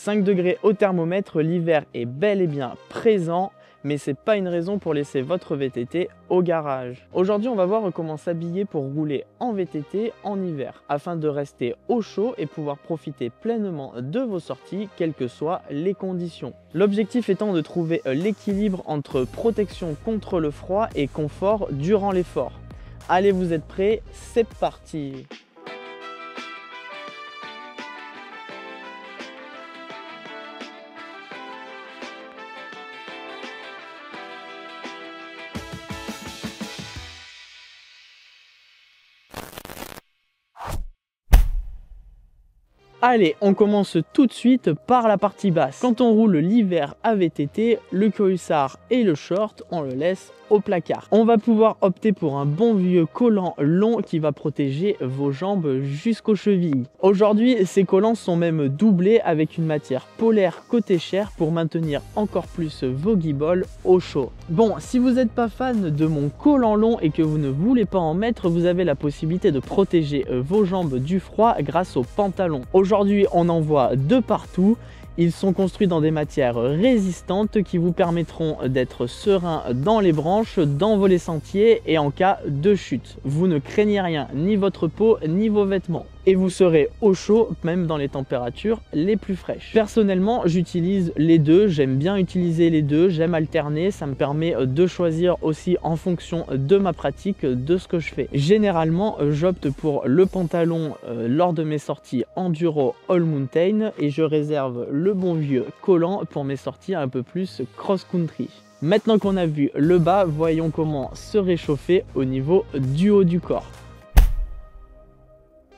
5 degrés au thermomètre, l'hiver est bel et bien présent, mais c'est pas une raison pour laisser votre VTT au garage. Aujourd'hui, on va voir comment s'habiller pour rouler en VTT en hiver, afin de rester au chaud et pouvoir profiter pleinement de vos sorties, quelles que soient les conditions. L'objectif étant de trouver l'équilibre entre protection contre le froid et confort durant l'effort. Allez, vous êtes prêts? C'est parti! Allez, on commence tout de suite par la partie basse. Quand on roule l'hiver à VTT, le cuissard et le short, on le laisse au placard. On va pouvoir opter pour un bon vieux collant long qui va protéger vos jambes jusqu'aux chevilles. Aujourd'hui, ces collants sont même doublés avec une matière polaire côté chair pour maintenir encore plus vos guibolles au chaud. Bon, si vous n'êtes pas fan de mon collant long et que vous ne voulez pas en mettre, vous avez la possibilité de protéger vos jambes du froid grâce aux pantalons. Aujourd'hui, on en voit de partout. Ils sont construits dans des matières résistantes qui vous permettront d'être serein dans les branches, d'envoler les sentiers et en cas de chute. Vous ne craignez rien, ni votre peau, ni vos vêtements. Et vous serez au chaud, même dans les températures les plus fraîches. Personnellement, j'utilise les deux, j'aime bien utiliser les deux, j'aime alterner, ça me permet de choisir aussi en fonction de ma pratique, de ce que je fais. Généralement, j'opte pour le pantalon lors de mes sorties enduro all mountain et je réserve le bon vieux collant pour mes sorties un peu plus cross-country. Maintenant qu'on a vu le bas, voyons comment se réchauffer au niveau du haut du corps.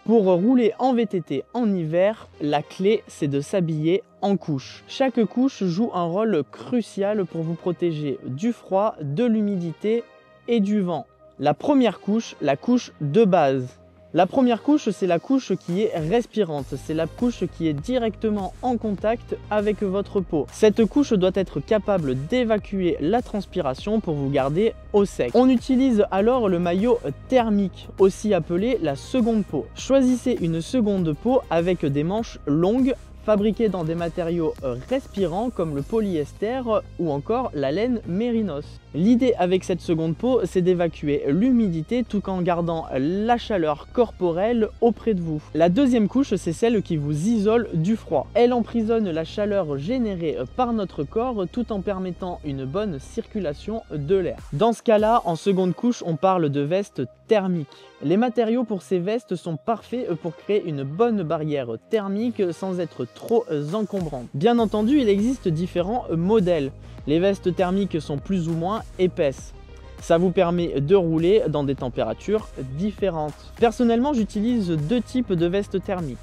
Pour rouler en VTT en hiver, la clé c'est de s'habiller en couches. Chaque couche joue un rôle crucial pour vous protéger du froid, de l'humidité et du vent. La première couche, la couche de base. La première couche, c'est la couche qui est respirante, c'est la couche qui est directement en contact avec votre peau. Cette couche doit être capable d'évacuer la transpiration pour vous garder au sec. On utilise alors le maillot thermique, aussi appelé la seconde peau. Choisissez une seconde peau avec des manches longues, fabriquées dans des matériaux respirants comme le polyester ou encore la laine mérinos. L'idée avec cette seconde peau, c'est d'évacuer l'humidité tout en gardant la chaleur corporelle auprès de vous. La deuxième couche, c'est celle qui vous isole du froid. Elle emprisonne la chaleur générée par notre corps tout en permettant une bonne circulation de l'air. Dans ce cas-là, en seconde couche, on parle de veste thermique. Les matériaux pour ces vestes sont parfaits pour créer une bonne barrière thermique sans être trop encombrante. Bien entendu, il existe différents modèles. Les vestes thermiques sont plus ou moins épaisses. Ça vous permet de rouler dans des températures différentes. Personnellement, j'utilise deux types de vestes thermiques.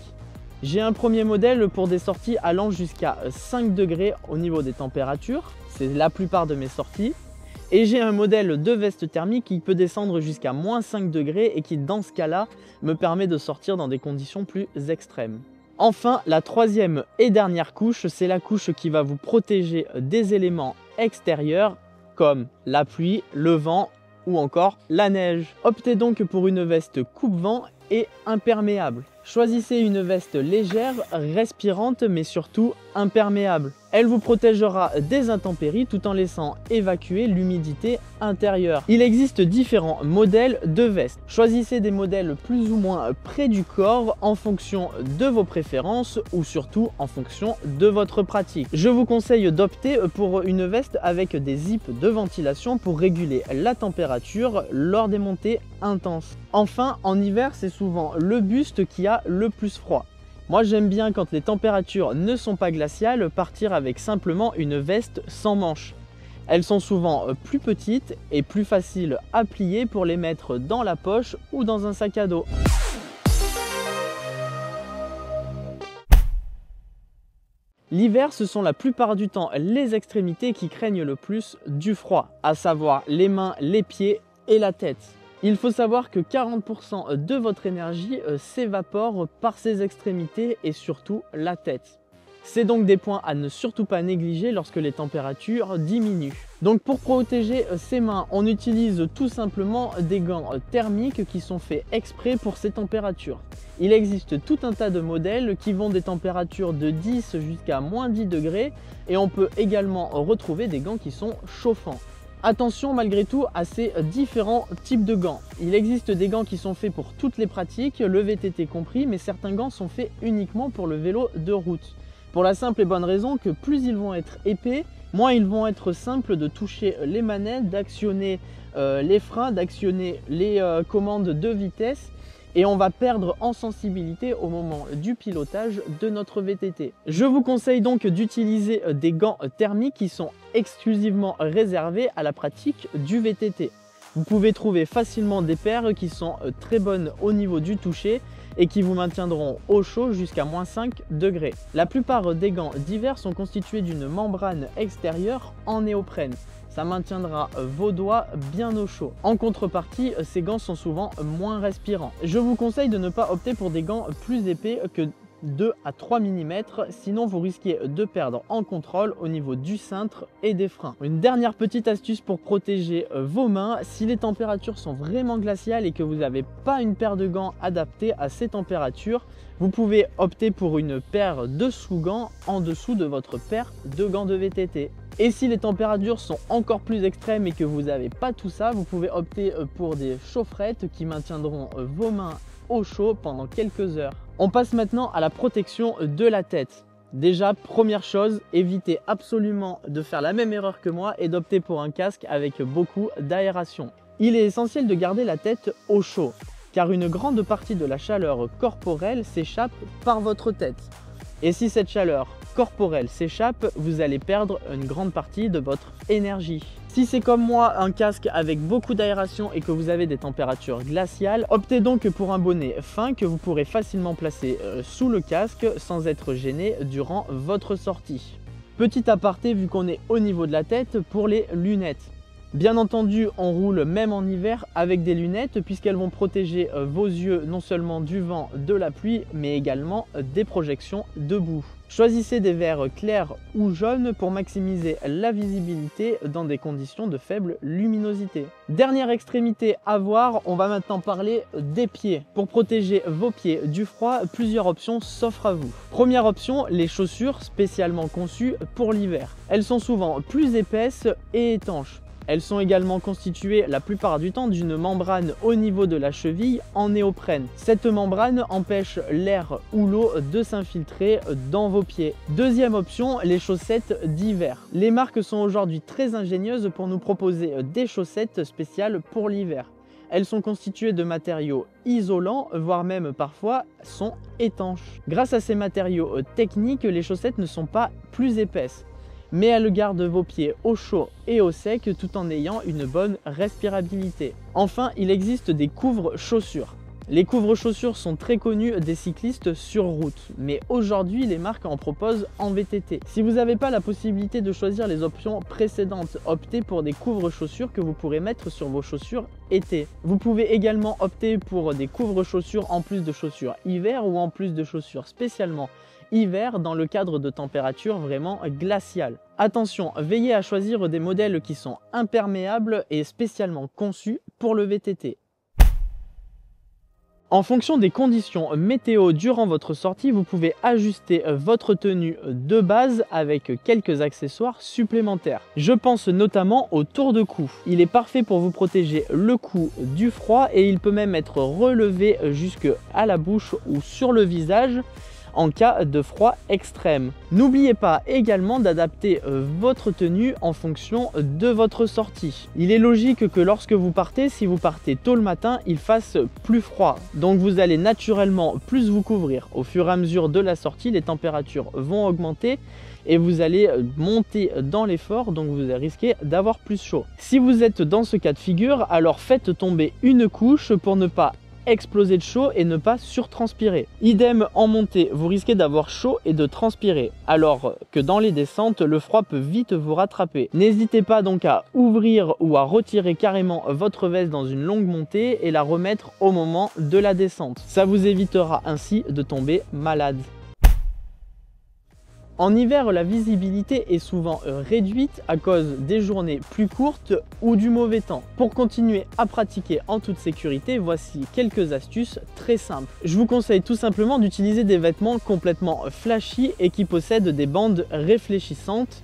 J'ai un premier modèle pour des sorties allant jusqu'à 5 degrés au niveau des températures. C'est la plupart de mes sorties. Et j'ai un modèle de veste thermique qui peut descendre jusqu'à moins 5 degrés et qui, dans ce cas-là, me permet de sortir dans des conditions plus extrêmes. Enfin, la troisième et dernière couche, c'est la couche qui va vous protéger des éléments extérieurs comme la pluie, le vent ou encore la neige. Optez donc pour une veste coupe-vent et imperméable. Choisissez une veste légère, respirante mais surtout imperméable. Elle vous protégera des intempéries tout en laissant évacuer l'humidité intérieure. Il existe différents modèles de vestes. Choisissez des modèles plus ou moins près du corps en fonction de vos préférences ou surtout en fonction de votre pratique. Je vous conseille d'opter pour une veste avec des zips de ventilation pour réguler la température lors des montées intenses. Enfin, en hiver, c'est souvent le buste qui a le plus froid. Moi j'aime bien quand les températures ne sont pas glaciales partir avec simplement une veste sans manches. Elles sont souvent plus petites et plus faciles à plier pour les mettre dans la poche ou dans un sac à dos. L'hiver, ce sont la plupart du temps les extrémités qui craignent le plus du froid, à savoir les mains, les pieds et la tête. Il faut savoir que 40% de votre énergie s'évapore par ces extrémités et surtout la tête. C'est donc des points à ne surtout pas négliger lorsque les températures diminuent. Donc pour protéger ses mains, on utilise tout simplement des gants thermiques qui sont faits exprès pour ces températures. Il existe tout un tas de modèles qui vont des températures de 10 jusqu'à moins 10 degrés et on peut également retrouver des gants qui sont chauffants. Attention malgré tout à ces différents types de gants. Il existe des gants qui sont faits pour toutes les pratiques, le VTT compris, mais certains gants sont faits uniquement pour le vélo de route. Pour la simple et bonne raison que plus ils vont être épais, moins ils vont être simples de toucher les manettes, d'actionner les freins, d'actionner les commandes de vitesse et on va perdre en sensibilité au moment du pilotage de notre VTT. Je vous conseille donc d'utiliser des gants thermiques qui sont exclusivement réservés à la pratique du VTT. Vous pouvez trouver facilement des paires qui sont très bonnes au niveau du toucher et qui vous maintiendront au chaud jusqu'à moins 5 degrés. La plupart des gants d'hiver sont constitués d'une membrane extérieure en néoprène. Ça maintiendra vos doigts bien au chaud. En contrepartie, ces gants sont souvent moins respirants. Je vous conseille de ne pas opter pour des gants plus épais que 2 à 3 mm, sinon vous risquez de perdre en contrôle au niveau du cintre et des freins. Une dernière petite astuce pour protéger vos mains, si les températures sont vraiment glaciales et que vous n'avez pas une paire de gants adaptée à ces températures, vous pouvez opter pour une paire de sous-gants en dessous de votre paire de gants de VTT. Et si les températures sont encore plus extrêmes et que vous n'avez pas tout ça, vous pouvez opter pour des chaufferettes qui maintiendront vos mains au chaud pendant quelques heures. On passe maintenant à la protection de la tête. Déjà, première chose, évitez absolument de faire la même erreur que moi et d'opter pour un casque avec beaucoup d'aération. Il est essentiel de garder la tête au chaud, car une grande partie de la chaleur corporelle s'échappe par votre tête. Et si cette chaleur corporelle s'échappe, vous allez perdre une grande partie de votre énergie. Si c'est comme moi un casque avec beaucoup d'aération et que vous avez des températures glaciales, optez donc pour un bonnet fin que vous pourrez facilement placer sous le casque sans être gêné durant votre sortie. Petit aparté vu qu'on est au niveau de la tête pour les lunettes. Bien entendu, on roule même en hiver avec des lunettes puisqu'elles vont protéger vos yeux non seulement du vent, de la pluie, mais également des projections de boue. Choisissez des verres clairs ou jaunes pour maximiser la visibilité dans des conditions de faible luminosité. Dernière extrémité à voir, on va maintenant parler des pieds. Pour protéger vos pieds du froid, plusieurs options s'offrent à vous. Première option, les chaussures spécialement conçues pour l'hiver. Elles sont souvent plus épaisses et étanches. Elles sont également constituées la plupart du temps d'une membrane au niveau de la cheville en néoprène. Cette membrane empêche l'air ou l'eau de s'infiltrer dans vos pieds. Deuxième option, les chaussettes d'hiver. Les marques sont aujourd'hui très ingénieuses pour nous proposer des chaussettes spéciales pour l'hiver. Elles sont constituées de matériaux isolants, voire même parfois sont étanches. Grâce à ces matériaux techniques, les chaussettes ne sont pas plus épaisses, mais elles gardent vos pieds au chaud et au sec tout en ayant une bonne respirabilité. Enfin, il existe des couvre-chaussures. Les couvre-chaussures sont très connus des cyclistes sur route, mais aujourd'hui les marques en proposent en VTT. Si vous n'avez pas la possibilité de choisir les options précédentes, optez pour des couvre-chaussures que vous pourrez mettre sur vos chaussures été. Vous pouvez également opter pour des couvre-chaussures en plus de chaussures hiver ou en plus de chaussures spécialement hiver dans le cadre de températures vraiment glaciales. Attention, veillez à choisir des modèles qui sont imperméables et spécialement conçus pour le VTT. En fonction des conditions météo durant votre sortie, vous pouvez ajuster votre tenue de base avec quelques accessoires supplémentaires. Je pense notamment au tour de cou. Il est parfait pour vous protéger le cou du froid et il peut même être relevé jusque à la bouche ou sur le visage en cas de froid extrême. N'oubliez pas également d'adapter votre tenue en fonction de votre sortie. Il est logique que lorsque vous partez, si vous partez tôt le matin, il fasse plus froid. Donc vous allez naturellement plus vous couvrir. Au fur et à mesure de la sortie, les températures vont augmenter et vous allez monter dans l'effort, donc vous risquez d'avoir plus chaud. Si vous êtes dans ce cas de figure, alors faites tomber une couche pour ne pas exploser de chaud et ne pas surtranspirer. Idem en montée, vous risquez d'avoir chaud et de transpirer, alors que dans les descentes, le froid peut vite vous rattraper. N'hésitez pas donc à ouvrir ou à retirer carrément votre veste dans une longue montée et la remettre au moment de la descente. Ça vous évitera ainsi de tomber malade. En hiver, la visibilité est souvent réduite à cause des journées plus courtes ou du mauvais temps. Pour continuer à pratiquer en toute sécurité, voici quelques astuces très simples. Je vous conseille tout simplement d'utiliser des vêtements complètement flashy et qui possèdent des bandes réfléchissantes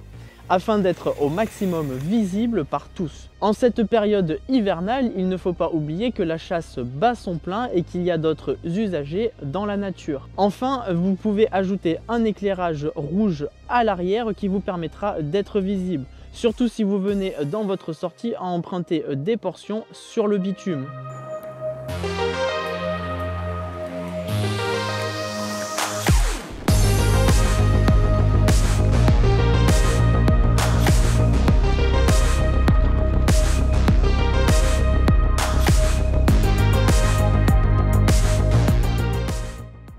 afin d'être au maximum visible par tous. En cette période hivernale, il ne faut pas oublier que la chasse bat son plein et qu'il y a d'autres usagers dans la nature. Enfin, vous pouvez ajouter un éclairage rouge à l'arrière qui vous permettra d'être visible, surtout si vous venez dans votre sortie à emprunter des portions sur le bitume.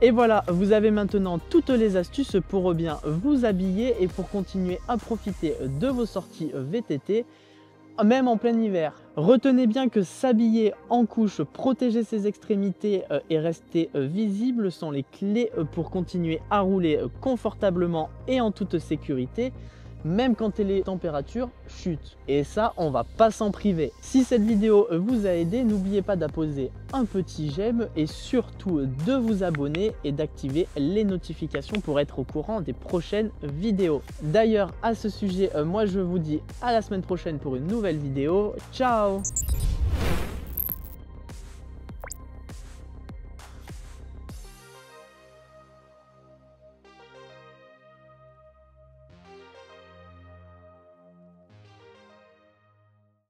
Et voilà, vous avez maintenant toutes les astuces pour bien vous habiller et pour continuer à profiter de vos sorties VTT, même en plein hiver. Retenez bien que s'habiller en couche, protéger ses extrémités et rester visible sont les clés pour continuer à rouler confortablement et en toute sécurité, même quand les températures chutent. Et ça, on va pas s'en priver. Si cette vidéo vous a aidé, n'oubliez pas d'apposer un petit j'aime et surtout de vous abonner et d'activer les notifications pour être au courant des prochaines vidéos. D'ailleurs, à ce sujet, moi je vous dis à la semaine prochaine pour une nouvelle vidéo. Ciao!